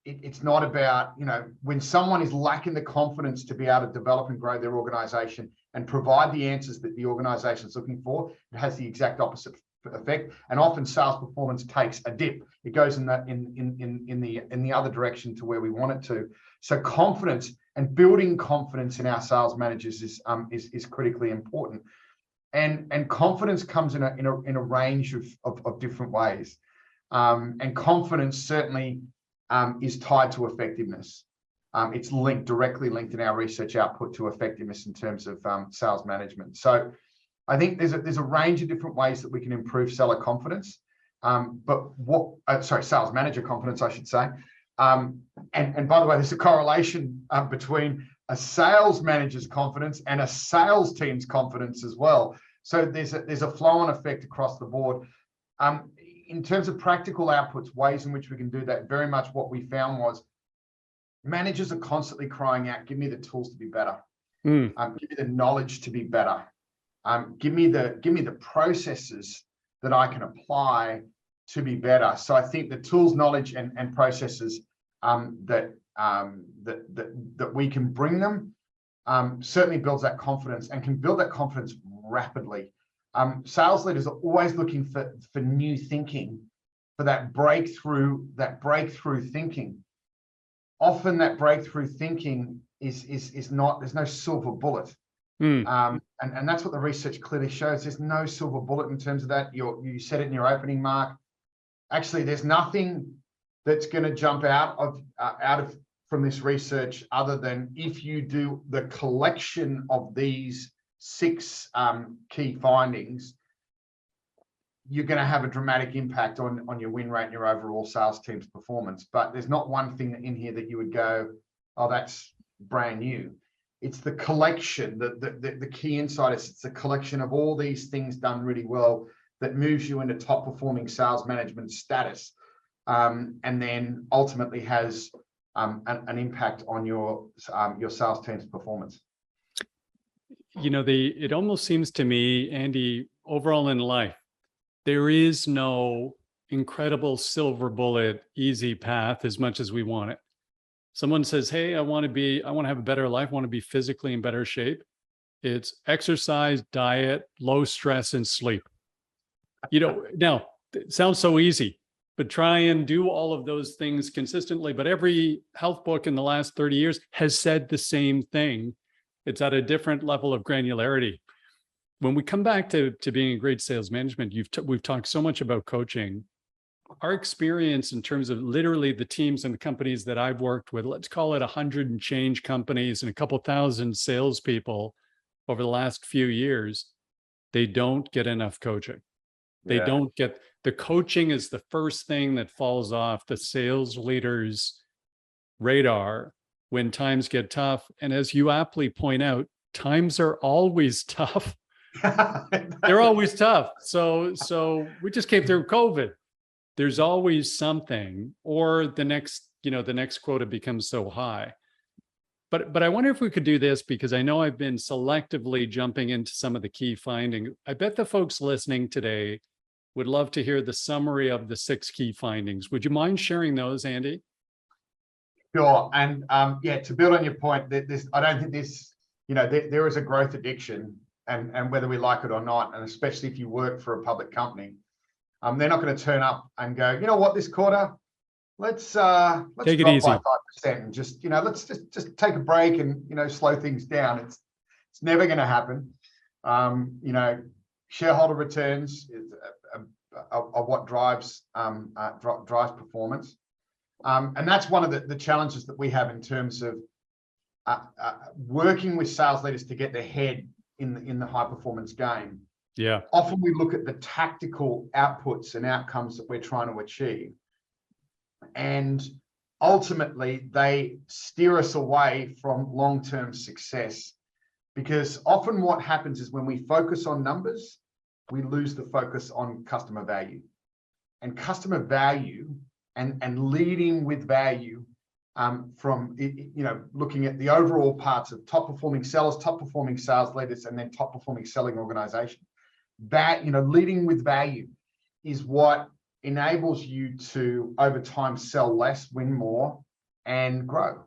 It's not about, when someone is lacking the confidence to be able to develop and grow their organization and provide the answers that the organization is looking for, it has the exact opposite effect, and often sales performance takes a dip. It goes in the other direction to where we want it to. So confidence and building confidence in our sales managers is critically important. And confidence comes in a range of different ways. And confidence certainly is tied to effectiveness. It's directly linked in our research output to effectiveness in terms of sales management. So I think there's a range of different ways that we can improve seller confidence. Sales manager confidence, I should say. And by the way, there's a correlation between a sales manager's confidence and a sales team's confidence as well. So there's a flow-on effect across the board. In terms of practical outputs, ways in which we can do that, very much what we found was managers are constantly crying out, give me the tools to be better. Give me the knowledge to be better. Give me the processes that I can apply to be better. So I think the tools, knowledge, and processes that we can bring them certainly builds that confidence, and can build that confidence rapidly. Sales leaders are always looking for new thinking, for that breakthrough thinking. Often that breakthrough thinking is not, there's no silver bullet. And that's what the research clearly shows. There's no silver bullet in terms of that. You said it in your opening, Mark. Actually, there's nothing that's going to jump out of from this research other than if you do the collection of these 6 key findings, you're going to have a dramatic impact on your win rate and your overall sales team's performance. But there's not one thing in here that you would go, oh, that's brand new. It's the collection, the key insights. It's the collection of all these things done really well that moves you into top performing sales management status, and then ultimately has an impact on your sales team's performance.
You know, it almost seems to me, Andy, overall in life, there is no incredible silver bullet, easy path as much as we want it. Someone says, hey, I want to have a better life, I want to be physically in better shape. It's exercise, diet, low stress, and sleep. You know, now it sounds so easy, but try and do all of those things consistently. But every health book in the last 30 years has said the same thing. It's at a different level of granularity. When we come back to being a great sales management, we've talked so much about coaching. Our experience in terms of literally the teams and the companies that I've worked with, let's call it 100 and change companies and a couple thousand salespeople over the last few years, they don't get enough coaching. They don't get, the coaching is the first thing that falls off the sales leader's radar when times get tough. And as you aptly point out, times are always tough. They're always tough. So we just came through COVID. There's always something, or the next quota becomes so high. But I wonder if we could do this, because I know I've been selectively jumping into some of the key findings. I bet the folks listening today would love to hear the summary of the 6 key findings. Would you mind sharing those, Andy?
Sure. And to build on your point, I don't think this, there is a growth addiction, and whether we like it or not, and especially if you work for a public company, they're not going to turn up and go, you know what, this quarter, let's take it easy by 5% and just let's just take a break and slow things down. It's never going to happen. Shareholder returns are what drives performance, and that's one of the challenges that we have in terms of working with sales leaders to get their head in the high performance game.
Yeah.
Often we look at the tactical outputs and outcomes that we're trying to achieve, and ultimately they steer us away from long-term success, because often what happens is when we focus on numbers, we lose the focus on customer value. And customer value and leading with value, from looking at the overall parts of top performing sellers, top performing sales leaders, and then top performing selling organization. That leading with value is what enables you to over time sell less, win more, and grow.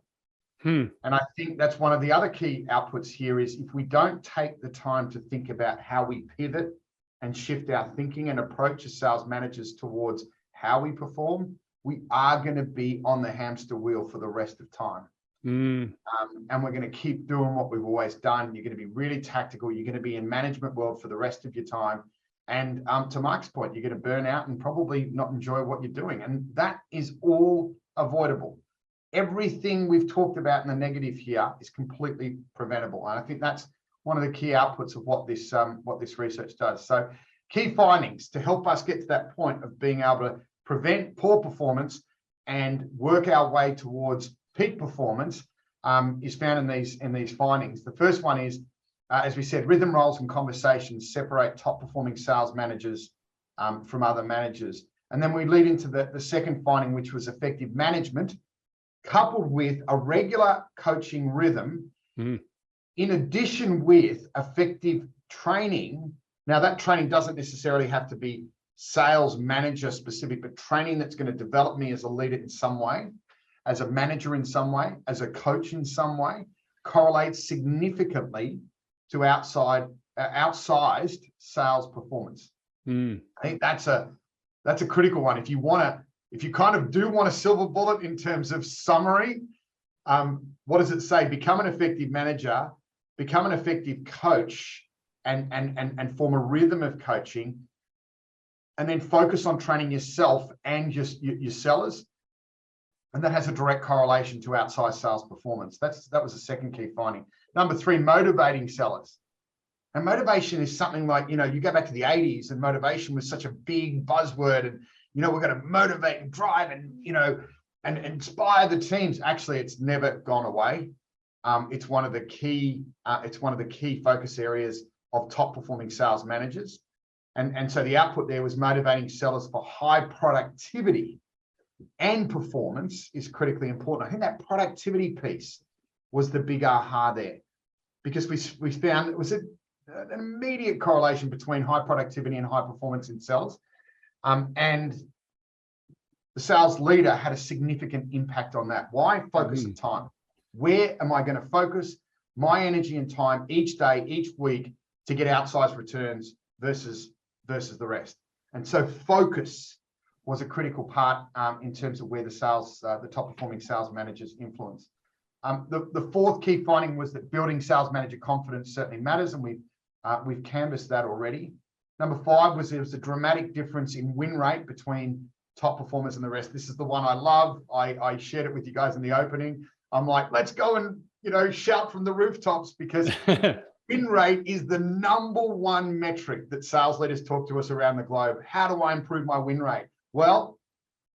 And I think that's one of the other key outputs here is if we don't take the time to think about how we pivot and shift our thinking and approach as sales managers towards how we perform, we are going to be on the hamster wheel for the rest of time. And we're going to keep doing what we've always done. You're going to be really tactical. You're going to be in management world for the rest of your time. And to Mark's point, you're going to burn out and probably not enjoy what you're doing. And that is all avoidable. Everything we've talked about in the negative here is completely preventable. And I think that's one of the key outputs of what this research does. So key findings to help us get to that point of being able to prevent poor performance and work our way towards peak performance is found in these findings. The first one is, as we said, rhythm, roles, and conversations separate top performing sales managers from other managers. And then we lead into the second finding, which was effective management, coupled with a regular coaching rhythm, in addition with effective training. Now, that training doesn't necessarily have to be sales manager specific, but training that's going to develop me as a leader in some way, as a manager in some way, as a coach in some way, correlates significantly to outsized sales performance. I think that's a critical one. If you kind of do want a silver bullet in terms of summary, what does it say? Become an effective manager, become an effective coach, and form a rhythm of coaching, and then focus on training yourself and your sellers. And that has a direct correlation to outsized sales performance. That was the second key finding. Number 3, motivating sellers. And motivation is something like, you go back to the 80s and motivation was such a big buzzword, and, we're going to motivate and drive and, and inspire the teams. Actually, it's never gone away. It's one of the key focus areas of top performing sales managers. And so the output there was motivating sellers for high productivity and performance is critically important. I think that productivity piece was the big aha there, because we found it was an immediate correlation between high productivity and high performance in sales. And the sales leader had a significant impact on that. Why? Focus of time. Where am I going to focus my energy and time each day, each week to get outsized returns versus the rest? And so focus was a critical part in terms of where the top performing sales managers influence. The fourth key finding was that building sales manager confidence certainly matters, and we've canvassed that already. Number 5 was there was a dramatic difference in win rate between top performers and the rest. This is the one I love. I shared it with you guys in the opening. I'm like, let's go and shout from the rooftops, because win rate is the number one metric that sales leaders talk to us around the globe. How do I improve my win rate? Well,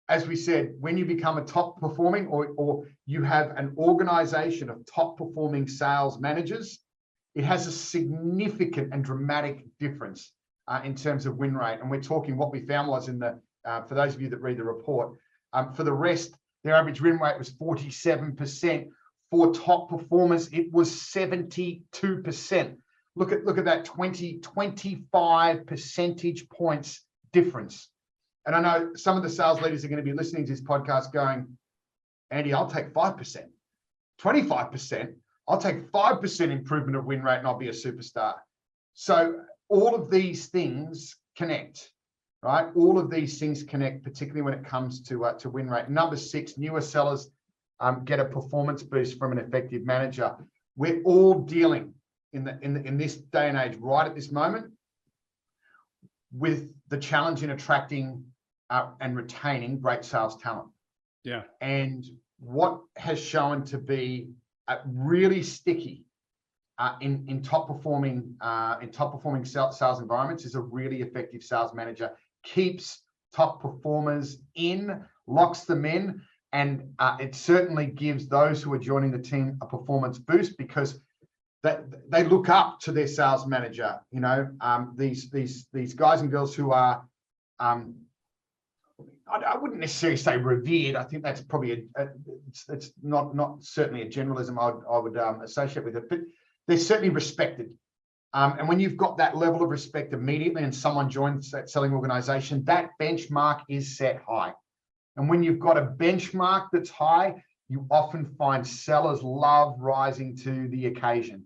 as we said, when you become a top performing or you have an organization of top performing sales managers, it has a significant and dramatic difference in terms of win rate. And we're talking, what we found was for those of you that read the report, for the rest, their average win rate was 47%. For top performers, it was 72%. Look at that 25 percentage points difference. And I know some of the sales leaders are going to be listening to this podcast going, Andy, I'll take 5%, 25%. I'll take 5% improvement of win rate and I'll be a superstar. So all of these things connect, right? All of these things connect, particularly when it comes to win rate. Number 6, newer sellers get a performance boost from an effective manager. We're all dealing in this day and age, right at this moment, with the challenge in attracting and retaining great sales talent.
Yeah.
And what has shown to be really sticky in top performing sales environments is a really effective sales manager keeps top performers in, locks them in, and it certainly gives those who are joining the team a performance boost, because they look up to their sales manager. These guys and girls who are I wouldn't necessarily say revered. I think that's probably it's not certainly a generalism I would associate with it, but they're certainly respected. And when you've got that level of respect immediately and someone joins that selling organization, that benchmark is set high. And when you've got a benchmark that's high, you often find sellers love rising to the occasion.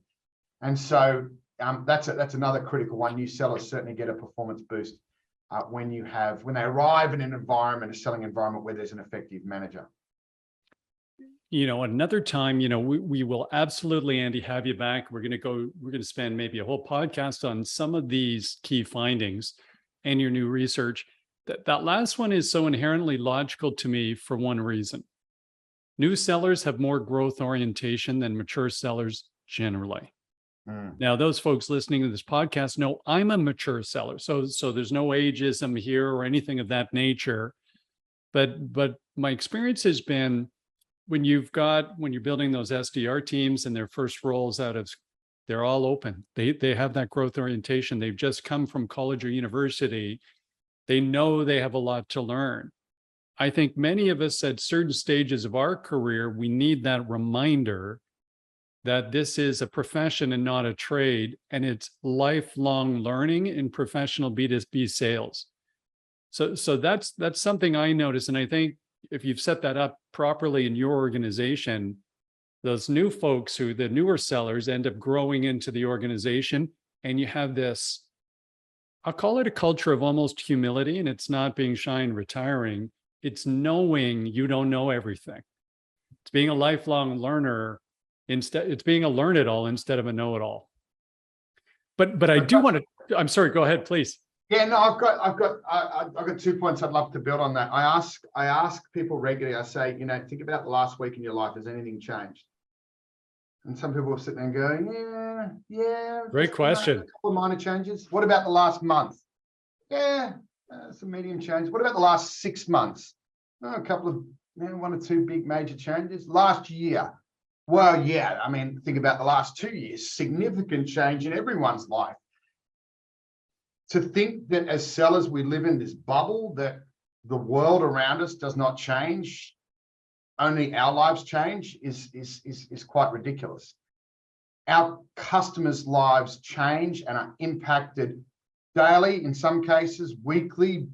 And so that's another critical one. New sellers certainly get a performance boost when they arrive in an environment, a selling environment where there's an effective manager.
Another time, we will absolutely, Andy, have you back. We're going to spend maybe a whole podcast on some of these key findings and your new research. That last one is so inherently logical to me for one reason. New sellers have more growth orientation than mature sellers generally. Now, those folks listening to this podcast know I'm a mature seller. So there's no ageism here or anything of that nature. But my experience has been when you're building those SDR teams and their first roles they're all open. They have that growth orientation. They've just come from college or university. They know they have a lot to learn. I think many of us at certain stages of our career, we need that reminder that this is a profession and not a trade, and it's lifelong learning in professional B2B sales. So that's something I notice, and I think if you've set that up properly in your organization, those new folks the newer sellers end up growing into the organization, and you have this, I'll call it a culture of almost humility, and it's not being shy and retiring. It's knowing you don't know everything. It's being a lifelong learner. It's being a learn-it-all instead of a know-it-all. But I do want to. I'm sorry. Go ahead, please.
Yeah, no, I've got 2 points I'd love to build on that. I ask people regularly. I say, think about the last week in your life. Has anything changed? And some people will sit there and go, yeah.
Great question.
A couple of minor changes. What about the last month? Yeah, some medium change. What about the last 6 months? A couple of, 1 or 2 big major changes. Last year. Well, yeah, think about the last 2 years, significant change in everyone's life. To think that as sellers, we live in this bubble, that the world around us does not change, only our lives change is quite ridiculous. Our customers' lives change and are impacted daily, in some cases, weekly,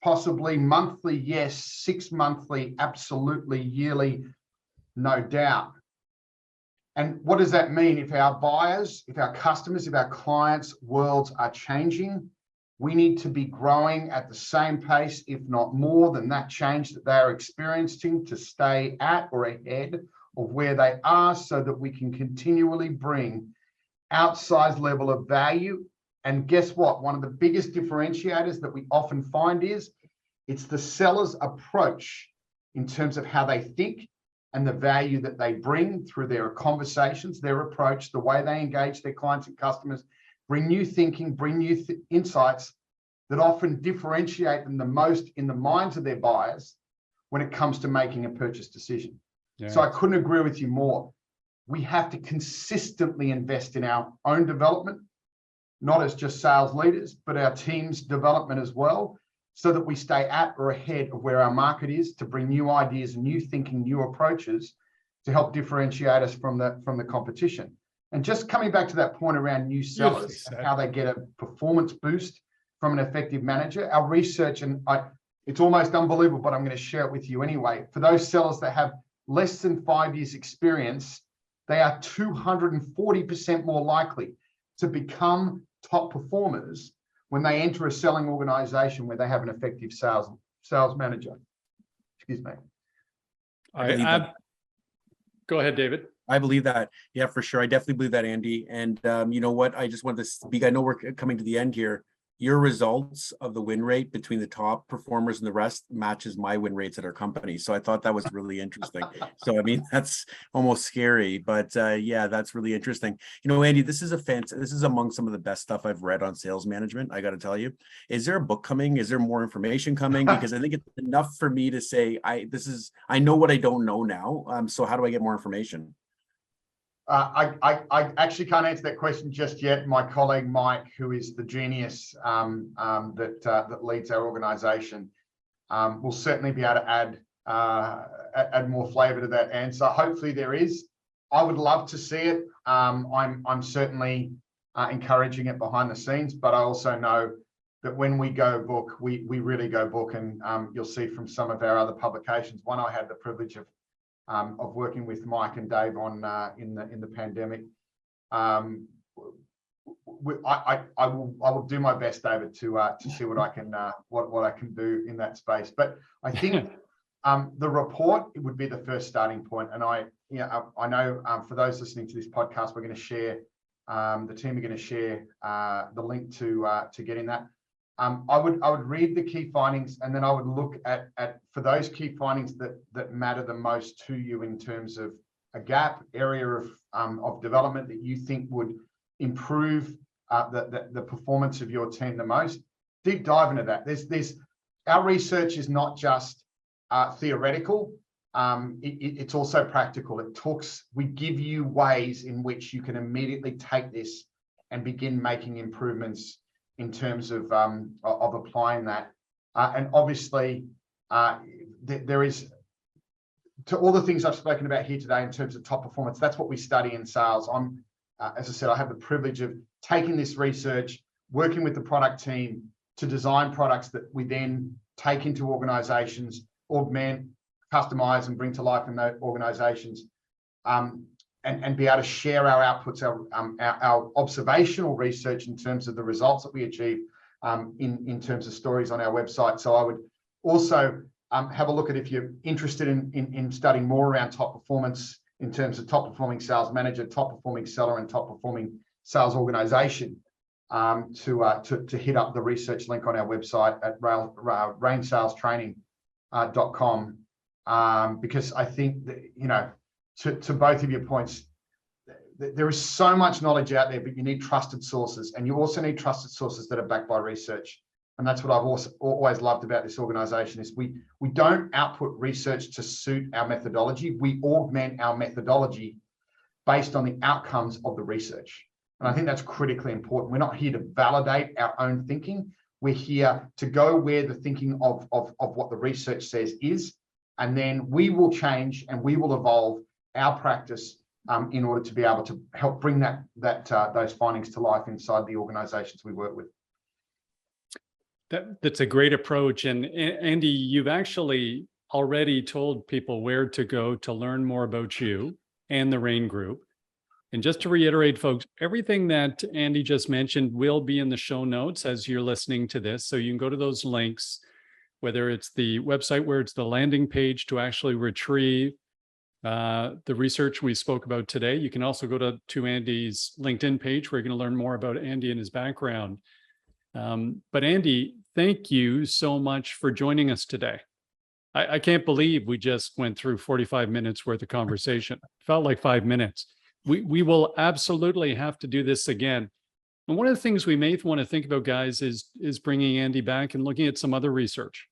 possibly monthly, yes, 6 monthly, absolutely, yearly, no doubt. And what does that mean? If our buyers, if our customers, if our clients' worlds are changing, we need to be growing at the same pace, if not more than that change that they are experiencing, to stay at or ahead of where they are, so that we can continually bring outsized level of value. And guess what? One of the biggest differentiators that we often find is it's the seller's approach in terms of how they think and the value that they bring through their conversations, their approach, the way they engage their clients and customers, bring new thinking, bring new insights that often differentiate them the most in the minds of their buyers when it comes to making a purchase decision. Yeah. So I couldn't agree with you more. We have to consistently invest in our own development, not as just sales leaders, but our team's development as well, so that we stay at or ahead of where our market is, to bring new ideas, new thinking, new approaches to help differentiate us from the competition. And just coming back to that point around new sellers and how they get a performance boost from an effective manager, our research, and it's almost unbelievable, but I'm going to share it with you anyway. For those sellers that have less than 5 years experience, they are 240% more likely to become top performers when they enter a selling organization where they have an effective sales manager. Excuse me.
Go ahead, David.
I believe that. Yeah, for sure. I definitely believe that, Andy. And you know what? I just want to speak. I know we're coming to the end here. Your results of the win rate between the top performers and the rest matches my win rates at our company. So I thought that was really interesting. So, that's almost scary, but yeah, that's really interesting. Andy, this is among some of the best stuff I've read on sales management. I got to tell you, is there a book coming? Is there more information coming? Because I think it's enough for me to say, I know what I don't know now. So how do I get more information?
I actually can't answer that question just yet. My colleague Mike, who is the genius that leads our organization, will certainly be able to add more flavor to that answer. Hopefully there is. I would love to see it. I'm certainly encouraging it behind the scenes, but I also know that when we go book, we really go book, and you'll see from some of our other publications. One, I had the privilege of working with Mike and Dave on in the pandemic. I will do my best, David, to see what I can what I can do in that space. But I think the report, it would be the first starting point. And I know for those listening to this podcast, we're going to share the team are going to share the link to getting that. I would read the key findings, and then I would look at for those key findings that matter the most to you in terms of a gap area of development that you think would improve the performance of your team the most. Deep dive into that. Our research is not just theoretical. It's also practical. We give you ways in which you can immediately take this and begin making improvements in terms of applying that. And obviously, there is, to all the things I've spoken about here today in terms of top performance, that's what we study in sales. As I said, I have the privilege of taking this research, working with the product team to design products that we then take into organizations, augment, customize, and bring to life in those organizations, and be able to share our outputs, our observational research in terms of the results that we achieve in terms of stories on our website. So I would also have a look at, if you're interested in studying more around top performance in terms of top performing sales manager, top performing seller, and top performing sales organization, to hit up the research link on our website at rainsalestraining.com, because I think that, to both of your points, there is so much knowledge out there, but you need trusted sources, and you also need trusted sources that are backed by research. And that's what I've also always loved about this organization, is we don't output research to suit our methodology. We augment our methodology based on the outcomes of the research. And I think that's critically important. We're not here to validate our own thinking. We're here to go where the thinking of what the research says is, and then we will change and we will evolve our practice in order to be able to help bring those findings to life inside the organizations we work with.
That's a great approach. And Andy, you've actually already told people where to go to learn more about you and the Rain Group. And just to reiterate, folks, everything that Andy just mentioned will be in the show notes as you're listening to this. So you can go to those links, whether it's the website where it's the landing page to actually retrieve the research we spoke about today. You can also go to Andy's LinkedIn page where you're going to learn more about Andy and his background. But Andy, thank you so much for joining us today. I can't believe we just went through 45 minutes worth of conversation. Felt like 5 minutes. We will absolutely have to do this again. And one of the things we may want to think about, guys, is bringing Andy back and looking at some other research.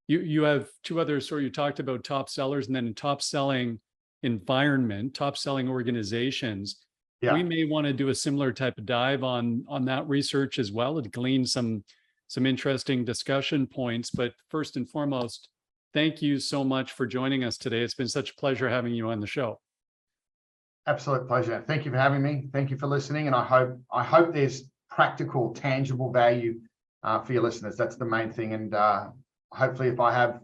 You have two others, so you talked about top sellers and then top selling environment, top selling organizations. Yeah. We may want to do a similar type of dive on that research as well and glean some interesting discussion points. But first and foremost, thank you so much for joining us today. It's been such a pleasure having you on the show.
Absolute pleasure. Thank you for having me. Thank you for listening. And I hope there's practical, tangible value for your listeners. That's the main thing. And hopefully if I have,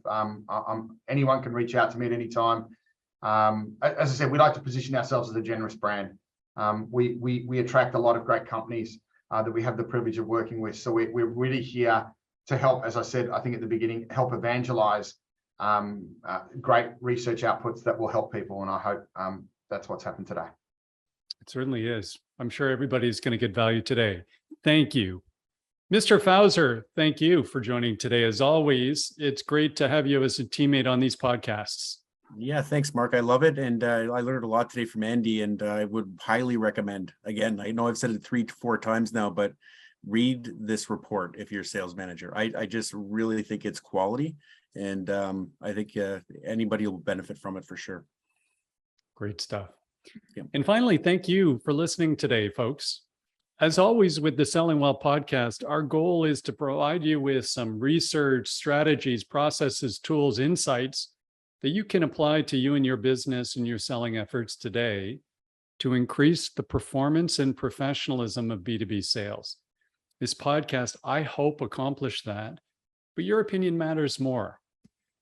anyone can reach out to me at any time. As I said, we like to position ourselves as a generous brand. We attract a lot of great companies that we have the privilege of working with. So we're really here to help, as I said, I think at the beginning, help evangelize great research outputs that will help people. And I hope that's what's happened today.
It certainly is. I'm sure everybody's going to get value today. Thank you. Mr. Fauser, thank you for joining today. As always, it's great to have you as a teammate on these podcasts.
Yeah, thanks, Mark. I love it. And I learned a lot today from Andy, and I would highly recommend, again, I know I've said it 3 to 4 times now, but read this report if you're a sales manager. I just really think it's quality, and I think anybody will benefit from it for sure.
Great stuff.
Yeah.
And finally, thank you for listening today, folks. As always with the Selling Well podcast, our goal is to provide you with some research, strategies, processes, tools, insights that you can apply to you and your business and your selling efforts today to increase the performance and professionalism of B2B sales. This podcast, I hope, accomplished that, but your opinion matters more.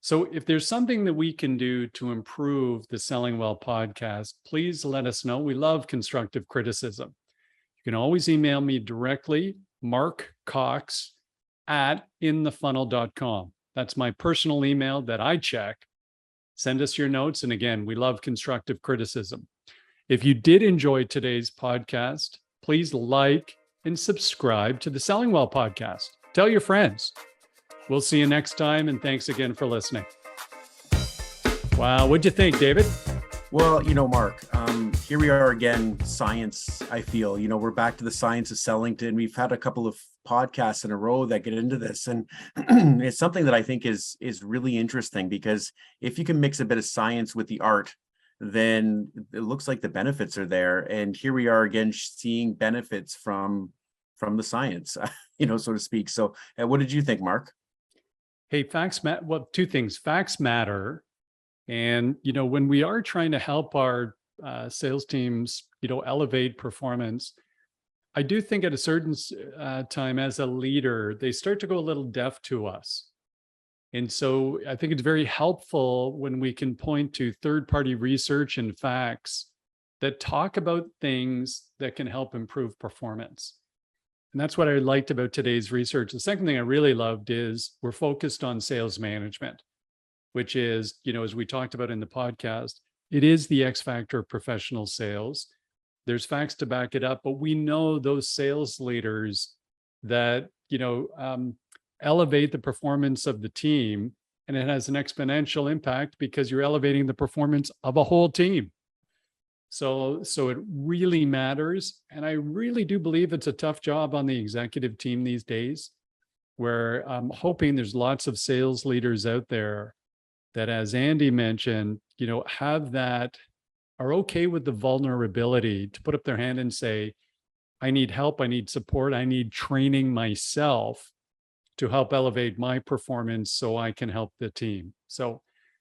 So if there's something that we can do to improve the Selling Well podcast, please let us know. We love constructive criticism. You can always email me directly, markcox@inthefunnel.com. That's my personal email that I check. Send us your notes. And again, we love constructive criticism. If you did enjoy today's podcast, please like and subscribe to the Selling Well podcast. Tell your friends. We'll see you next time. And thanks again for listening. Wow. What'd you think, David?
Well, Mark, here we are again, science, I feel, we're back to the science of selling, and we've had a couple of podcasts in a row that get into this. And it's something that I think is really interesting, because if you can mix a bit of science with the art, then it looks like the benefits are there. And here we are again, seeing benefits from the science, so to speak. So what did you think, Mark?
Hey, facts matter. Well, two things. Facts matter. And, when we are trying to help our sales teams, elevate performance, I do think at a certain time as a leader, they start to go a little deaf to us. And so I think it's very helpful when we can point to third-party research and facts that talk about things that can help improve performance. And that's what I liked about today's research. The second thing I really loved is we're focused on sales management, which is, as we talked about in the podcast, it is the X factor of professional sales. There's facts to back it up, but we know those sales leaders that, elevate the performance of the team, and it has an exponential impact because you're elevating the performance of a whole team. So it really matters. And I really do believe it's a tough job on the executive team these days, where I'm hoping there's lots of sales leaders out there that, as Andy mentioned, have that, are okay with the vulnerability to put up their hand and say, I need help, I need support, I need training myself to help elevate my performance so I can help the team. So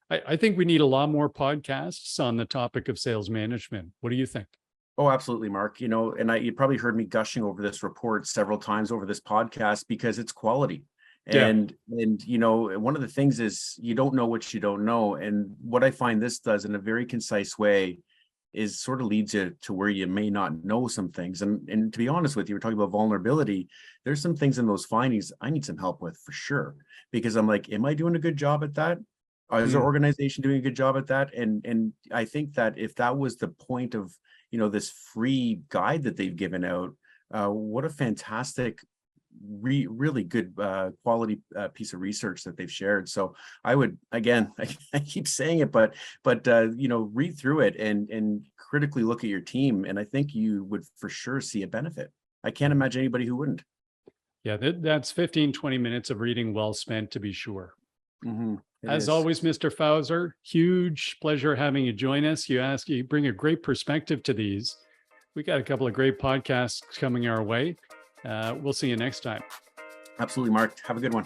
I think we need a lot more podcasts on the topic of sales management. What do you think?
Oh, absolutely, Mark. And you probably heard me gushing over this report several times over this podcast because it's quality. And one of the things is you don't know what you don't know. And what I find this does in a very concise way is sort of leads you to where you may not know some things. And to be honest with you, we're talking about vulnerability. There's some things in those findings I need some help with for sure, because I'm like, am I doing a good job at that? Is our organization doing a good job at that? And I think that if that was the point of, this free guide that they've given out, what a fantastic really good quality piece of research that they've shared. So I would, again, I keep saying it, but read through it and critically look at your team, and I think you would for sure see a benefit. I can't imagine anybody who wouldn't.
Yeah, that's 15, 20 minutes of reading well spent, to be sure. As
is.
always, Mr. Fauser, huge pleasure having you join us. You bring a great perspective to these. We got a couple of great podcasts coming our way. We'll see you next time.
Absolutely, Mark. Have a good one.